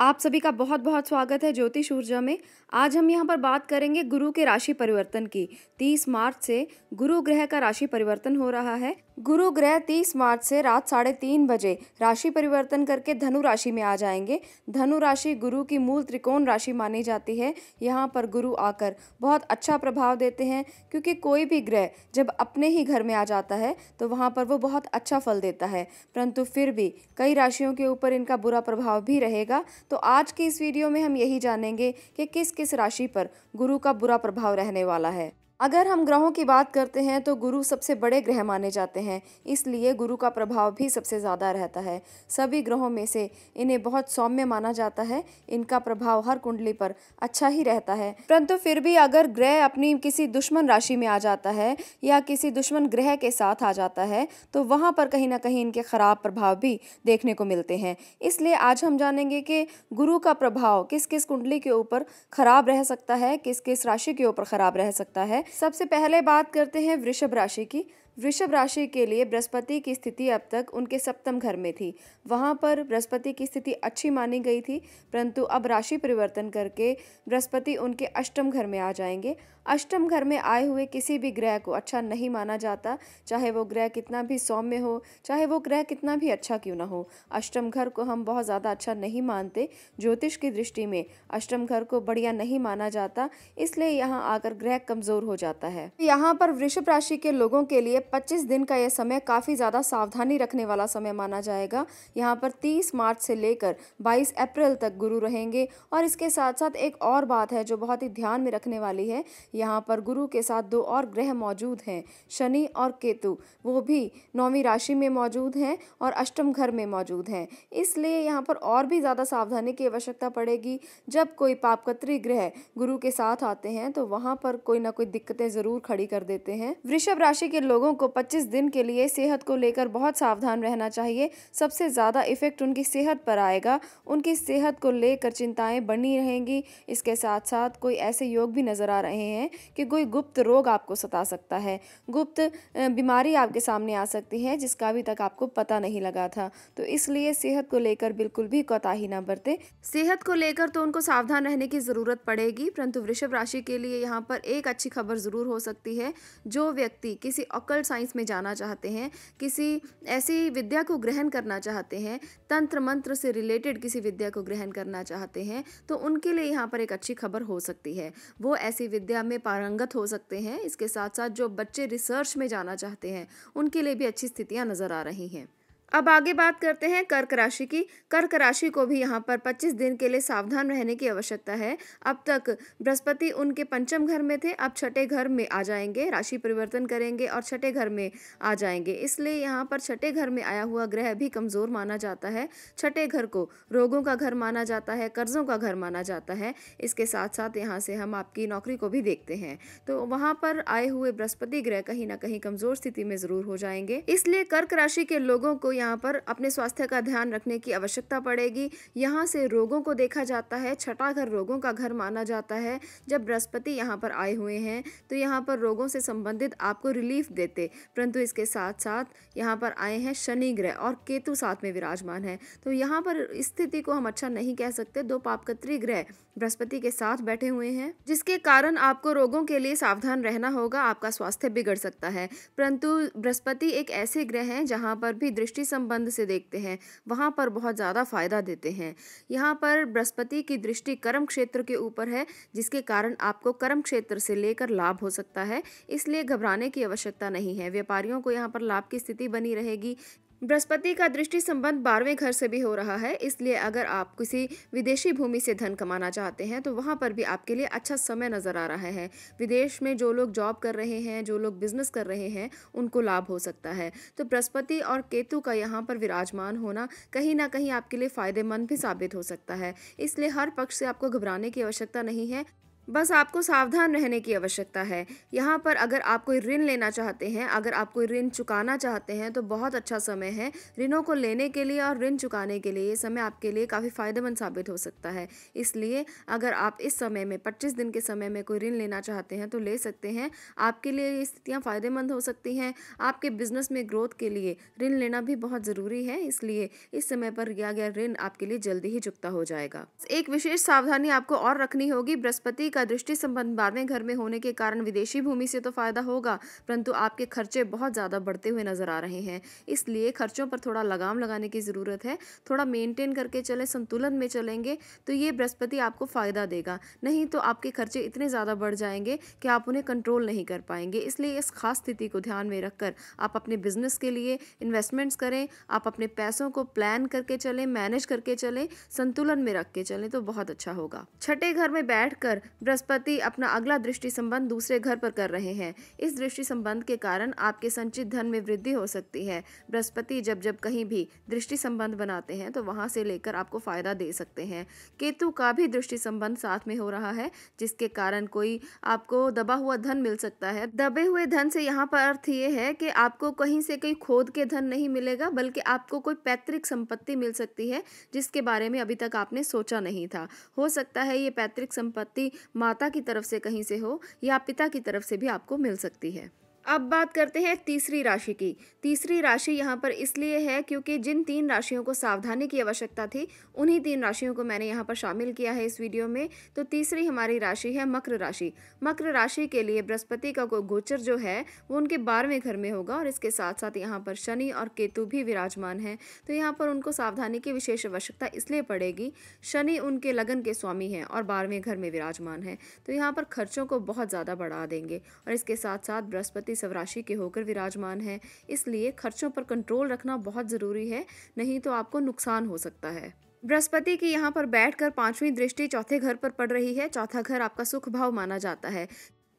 आप सभी का बहुत बहुत स्वागत है ज्योतिष ऊर्जा में। आज हम यहाँ पर बात करेंगे गुरु के राशि परिवर्तन की। 30 मार्च से गुरु ग्रह का राशि परिवर्तन हो रहा है। गुरु ग्रह 30 मार्च से रात 3:30 बजे राशि परिवर्तन करके धनु राशि में आ जाएंगे। धनु राशि गुरु की मूल त्रिकोण राशि मानी जाती है। यहाँ पर गुरु आकर बहुत अच्छा प्रभाव देते हैं, क्योंकि कोई भी ग्रह जब अपने ही घर में आ जाता है तो वहाँ पर वो बहुत अच्छा फल देता है। परंतु फिर भी कई राशियों के ऊपर इनका बुरा प्रभाव भी रहेगा। तो आज की इस वीडियो में हम यही जानेंगे कि किस किस राशि पर गुरु का बुरा प्रभाव रहने वाला है। अगर हम ग्रहों की बात करते हैं तो गुरु सबसे बड़े ग्रह माने जाते हैं, इसलिए गुरु का प्रभाव भी सबसे ज़्यादा रहता है। सभी ग्रहों में से इन्हें बहुत सौम्य माना जाता है। इनका प्रभाव हर कुंडली पर अच्छा ही रहता है। परंतु फिर भी अगर ग्रह अपनी किसी दुश्मन राशि में आ जाता है या किसी दुश्मन ग्रह के साथ आ जाता है तो वहाँ पर कहीं ना कहीं इनके खराब प्रभाव भी देखने को मिलते हैं। इसलिए आज हम जानेंगे कि गुरु का प्रभाव किस किस कुंडली के ऊपर खराब रह सकता है, किस किस राशि के ऊपर खराब रह सकता है। सबसे पहले बात करते हैं वृषभ राशि की। वृषभ राशि के लिए बृहस्पति की स्थिति अब तक उनके सप्तम घर में थी। वहां पर बृहस्पति की स्थिति अच्छी मानी गई थी, परंतु अब राशि परिवर्तन करके बृहस्पति उनके अष्टम घर में आ जाएंगे। अष्टम घर में आए हुए किसी भी ग्रह को अच्छा नहीं माना जाता, चाहे वो ग्रह कितना भी सौम्य हो, चाहे वो ग्रह कितना भी अच्छा क्यों ना हो। अष्टम घर को हम बहुत ज़्यादा अच्छा नहीं मानते। ज्योतिष की दृष्टि में अष्टम घर को बढ़िया नहीं माना जाता, इसलिए यहाँ आकर ग्रह कमज़ोर हो जाता है। यहाँ पर वृषभ राशि के लोगों के लिए 25 दिन का यह समय काफ़ी ज़्यादा सावधानी रखने वाला समय माना जाएगा। यहाँ पर 30 मार्च से लेकर 22 अप्रैल तक गुरु रहेंगे। और इसके साथ साथ एक और बात है जो बहुत ही ध्यान में रखने वाली है। यहाँ पर गुरु के साथ दो और ग्रह मौजूद हैं, शनि और केतु। वो भी 9वीं राशि में मौजूद हैं और अष्टम घर में मौजूद हैं। इसलिए यहाँ पर और भी ज़्यादा सावधानी की आवश्यकता पड़ेगी। जब कोई पापकत्री ग्रह गुरु के साथ आते हैं तो वहाँ पर कोई ना कोई दिक्कतें ज़रूर खड़ी कर देते हैं। वृषभ राशि के लोगों को 25 दिन के लिए सेहत को लेकर बहुत सावधान रहना चाहिए। सबसे ज़्यादा इफेक्ट उनकी सेहत पर आएगा। उनकी सेहत को लेकर चिंताएं बनी रहेंगी। इसके साथ साथ कोई ऐसे योग भी नज़र आ रहे हैं कि कोई गुप्त रोग आपको सता सकता है, गुप्त बीमारी आपके सामने आ सकती है जिसका अभी तक आपको पता नहीं लगा था। तो इसलिए सेहत को लेकर बिल्कुल भी कोताही ना बरतें। सेहत को लेकर तो उनको सावधान रहने की ज़रूरत पड़ेगी, परंतु वृषभ राशि के लिए यहाँ पर एक अच्छी खबर ज़रूर हो सकती है। जो व्यक्ति किसी ऑकल्ट साइंस में जाना चाहते हैं, किसी ऐसी विद्या को ग्रहण करना चाहते हैं, तंत्र मंत्र से रिलेटेड किसी विद्या को ग्रहण करना चाहते हैं, तो उनके लिए यहाँ पर एक अच्छी खबर हो सकती है। वो ऐसी विद्या में पारंगत हो सकते हैं। इसके साथ साथ जो बच्चे रिसर्च में जाना चाहते हैं उनके लिए भी अच्छी स्थितियां नजर आ रही हैं। अब आगे बात करते हैं कर्क राशि की। कर्क राशि को भी यहाँ पर 25 दिन के लिए सावधान रहने की आवश्यकता है। अब तक बृहस्पति उनके पंचम घर में थे, अब छठे घर में आ जाएंगे, राशि परिवर्तन करेंगे और छठे घर में आ जाएंगे। इसलिए यहाँ पर छठे घर में आया हुआ ग्रह भी कमज़ोर माना जाता है। छठे घर को रोगों का घर माना जाता है, कर्जों का घर माना जाता है। इसके साथ साथ यहाँ से हम आपकी नौकरी को भी देखते हैं, तो वहाँ पर आए हुए बृहस्पति ग्रह कहीं ना कहीं कमज़ोर स्थिति में ज़रूर हो जाएंगे। इसलिए कर्क राशि के लोगों को यहाँ पर अपने स्वास्थ्य का ध्यान रखने की आवश्यकता पड़ेगी। यहाँ से रोगों को देखा जाता है। छठा घर रोगों का घर माना जाता है। जब बृहस्पति यहाँ पर आए हुए हैं तो यहाँ पर रोगों से संबंधित आपको रिलीफ देते, परंतु इसके साथ साथ यहाँ पर आए हैं शनि ग्रह और केतु साथ में विराजमान है। तो यहाँ पर स्थिति को हम अच्छा नहीं कह सकते। दो पापकत्री ग्रह बृहस्पति के साथ बैठे हुए हैं, जिसके कारण आपको रोगों के लिए सावधान रहना होगा। आपका स्वास्थ्य बिगड़ सकता है। परंतु बृहस्पति एक ऐसे ग्रह हैं जहाँ पर भी दृष्टि संबंध से देखते हैं, वहां पर बहुत ज्यादा फायदा देते हैं। यहाँ पर बृहस्पति की दृष्टि कर्म क्षेत्र के ऊपर है, जिसके कारण आपको कर्म क्षेत्र से लेकर लाभ हो सकता है। इसलिए घबराने की आवश्यकता नहीं है। व्यापारियों को यहाँ पर लाभ की स्थिति बनी रहेगी। बृहस्पति का दृष्टि संबंध 12वें घर से भी हो रहा है, इसलिए अगर आप किसी विदेशी भूमि से धन कमाना चाहते हैं तो वहां पर भी आपके लिए अच्छा समय नजर आ रहा है। विदेश में जो लोग जॉब कर रहे हैं, जो लोग बिजनेस कर रहे हैं, उनको लाभ हो सकता है। तो बृहस्पति और केतु का यहाँ पर विराजमान होना कहीं ना कहीं आपके लिए फायदेमंद भी साबित हो सकता है। इसलिए हर पक्ष से आपको घबराने की आवश्यकता नहीं है। बस आपको सावधान रहने की आवश्यकता है। यहाँ पर अगर आप कोई ऋण लेना चाहते हैं, अगर आप कोई ऋण चुकाना चाहते हैं तो बहुत अच्छा समय है ऋणों को लेने के लिए और ऋण चुकाने के लिए। ये समय आपके लिए काफ़ी फ़ायदेमंद साबित हो सकता है। इसलिए अगर आप इस समय में 25 दिन के समय में कोई ऋण लेना चाहते हैं तो ले सकते हैं। आपके लिए ये स्थितियाँ फ़ायदेमंद हो सकती हैं। आपके बिजनेस में ग्रोथ के लिए ऋण लेना भी बहुत ज़रूरी है, इसलिए इस समय पर लिया गया ऋण आपके लिए जल्दी ही चुकता हो जाएगा। एक विशेष सावधानी आपको और रखनी होगी। बृहस्पति का दृष्टि संबंध 12वें घर में होने के कारण विदेशी भूमि से तो फायदा होगा, परंतु आपके खर्चे बहुत ज़्यादा बढ़ते हुए नजर आ रहे हैं। इसलिए खर्चों पर थोड़ा लगाम लगाने की ज़रूरत है। थोड़ा मेंटेन करके चलें, संतुलन में चलेंगे तो ये बृहस्पति आपको फ़ायदा देगा। नहीं तो आपके खर्चे इतने ज़्यादा बढ़ जाएंगे कि आप उन्हें कंट्रोल नहीं कर पाएंगे। इसलिए इस खास स्थिति को ध्यान में रखकर आप अपने बिजनेस के लिए इन्वेस्टमेंट्स करें। आप अपने पैसों को प्लान करके चलें, मैनेज करके चलें, संतुलन में रख के चलें तो बहुत अच्छा होगा। छठे घर में बैठकर बृहस्पति अपना अगला दृष्टि संबंध दूसरे घर पर कर रहे हैं। इस दृष्टि संबंध के कारण आपके संचित धन में वृद्धि हो सकती है। बृहस्पति जब जब कहीं भी दृष्टि संबंध बनाते हैं तो वहां से लेकर आपको फायदा दे सकते हैं। केतु का भी दृष्टि संबंध साथ में हो रहा है, जिसके कारण कोई आपको दबा हुआ धन मिल सकता है। दबे हुए धन से यहाँ पर अर्थ ये है कि आपको कहीं से कोई खोद के धन नहीं मिलेगा, बल्कि आपको कोई पैतृक संपत्ति मिल सकती है जिसके बारे में अभी तक आपने सोचा नहीं था। हो सकता है ये पैतृक संपत्ति माता की तरफ से कहीं से हो या पिता की तरफ से भी आपको मिल सकती है। अब बात करते हैं तीसरी राशि की। तीसरी राशि यहाँ पर इसलिए है क्योंकि जिन 3 राशियों को सावधानी की आवश्यकता थी, उन्हीं 3 राशियों को मैंने यहाँ पर शामिल किया है इस वीडियो में। तो तीसरी हमारी राशि है मकर राशि। मकर राशि के लिए बृहस्पति का गोचर जो है वो उनके 12वें घर में होगा और इसके साथ साथ यहाँ पर शनि और केतु भी विराजमान है। तो यहाँ पर उनको सावधानी की विशेष आवश्यकता इसलिए पड़ेगी, शनि उनके लगन के स्वामी हैं और 12वें घर में विराजमान है, तो यहाँ पर खर्चों को बहुत ज़्यादा बढ़ा देंगे। और इसके साथ साथ बृहस्पति स्वराशि के होकर विराजमान है, इसलिए खर्चों पर कंट्रोल रखना बहुत ज़रूरी है, नहीं तो आपको नुकसान हो सकता है। बृहस्पति की यहाँ पर बैठकर 5वीं दृष्टि चौथे घर पर पड़ रही है। चौथा घर आपका सुख भाव माना जाता है,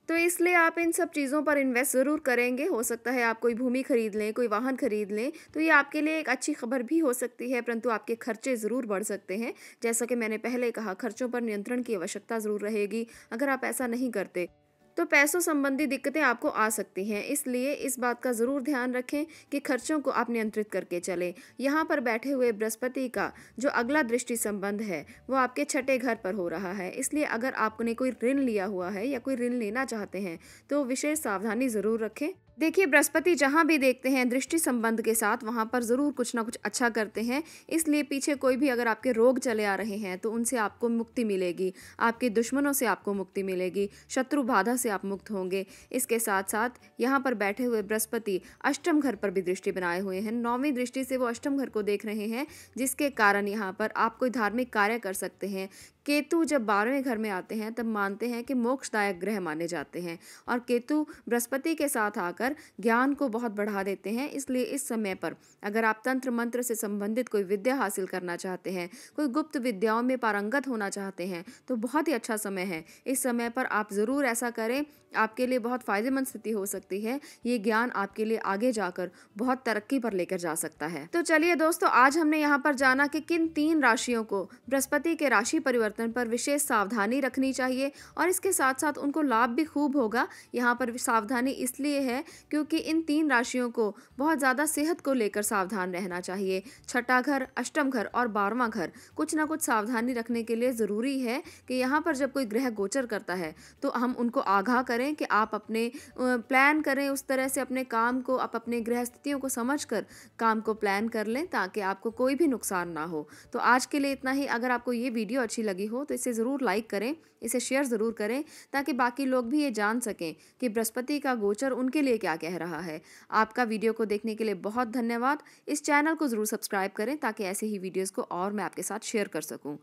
तो इसलिए आप इन सब चीज़ों पर इन्वेस्ट ज़रूर करेंगे। हो सकता है आप कोई भूमि खरीद लें, कोई वाहन खरीद लें, तो ये आपके लिए एक अच्छी खबर भी हो सकती है, परंतु आपके खर्चे ज़रूर बढ़ सकते हैं। जैसा कि मैंने पहले कहा, खर्चों पर नियंत्रण की आवश्यकता ज़रूर रहेगी। अगर आप ऐसा नहीं करते तो पैसों संबंधी दिक्कतें आपको आ सकती हैं, इसलिए इस बात का ज़रूर ध्यान रखें कि खर्चों को आप नियंत्रित करके चलें। यहाँ पर बैठे हुए बृहस्पति का जो अगला दृष्टि संबंध है वो आपके छठे घर पर हो रहा है, इसलिए अगर आपने कोई ऋण लिया हुआ है या कोई ऋण लेना चाहते हैं तो विशेष सावधानी ज़रूर रखें। देखिए, बृहस्पति जहाँ भी देखते हैं दृष्टि संबंध के साथ, वहाँ पर ज़रूर कुछ ना कुछ अच्छा करते हैं। इसलिए पीछे कोई भी अगर आपके रोग चले आ रहे हैं तो उनसे आपको मुक्ति मिलेगी, आपके दुश्मनों से आपको मुक्ति मिलेगी, शत्रु बाधा से आप मुक्त होंगे। इसके साथ साथ यहाँ पर बैठे हुए बृहस्पति अष्टम घर पर भी दृष्टि बनाए हुए हैं। 9वीं दृष्टि से वो अष्टम घर को देख रहे हैं, जिसके कारण यहाँ पर आप कोई धार्मिक कार्य कर सकते हैं। केतु जब 12वें घर में आते हैं तब मानते हैं कि मोक्षदायक ग्रह माने जाते हैं, और केतु बृहस्पति के साथ आकर ज्ञान को बहुत बढ़ा देते हैं। इसलिए इस समय पर अगर आप तंत्र मंत्र से संबंधित कोई विद्या हासिल करना चाहते हैं, कोई गुप्त विद्याओं में पारंगत होना चाहते हैं, तो बहुत ही अच्छा समय है। इस समय पर आप ज़रूर ऐसा करें, आपके लिए बहुत फायदेमंद स्थिति हो सकती है। ये ज्ञान आपके लिए आगे जाकर बहुत तरक्की पर लेकर जा सकता है। तो चलिए दोस्तों, आज हमने यहाँ पर जाना कि किन 3 राशियों को बृहस्पति के राशि परिवर्तन पर विशेष सावधानी रखनी चाहिए, और इसके साथ साथ उनको लाभ भी खूब होगा। यहाँ पर सावधानी इसलिए है क्योंकि इन 3 राशियों को बहुत ज़्यादा सेहत को लेकर सावधान रहना चाहिए। छठा घर, अष्टम घर और 12वां घर कुछ ना कुछ सावधानी रखने के लिए ज़रूरी है कि यहाँ पर जब कोई ग्रह गोचर करता है तो हम उनको आगाह करें कि आप अपने प्लान करें, उस तरह से अपने काम को, आप अपने ग्रह स्थितियों को समझकर काम को प्लान कर लें ताकि आपको कोई भी नुकसान ना हो। तो आज के लिए इतना ही। अगर आपको ये वीडियो अच्छी लगी हो तो इसे ज़रूर लाइक करें, इसे शेयर ज़रूर करें, ताकि बाकी लोग भी ये जान सकें कि बृहस्पति का गोचर उनके लिए क्या कह रहा है। आपका वीडियो को देखने के लिए बहुत धन्यवाद। इस चैनल को ज़रूर सब्सक्राइब करें ताकि ऐसे ही वीडियोज़ को और मैं आपके साथ शेयर कर सकूँ।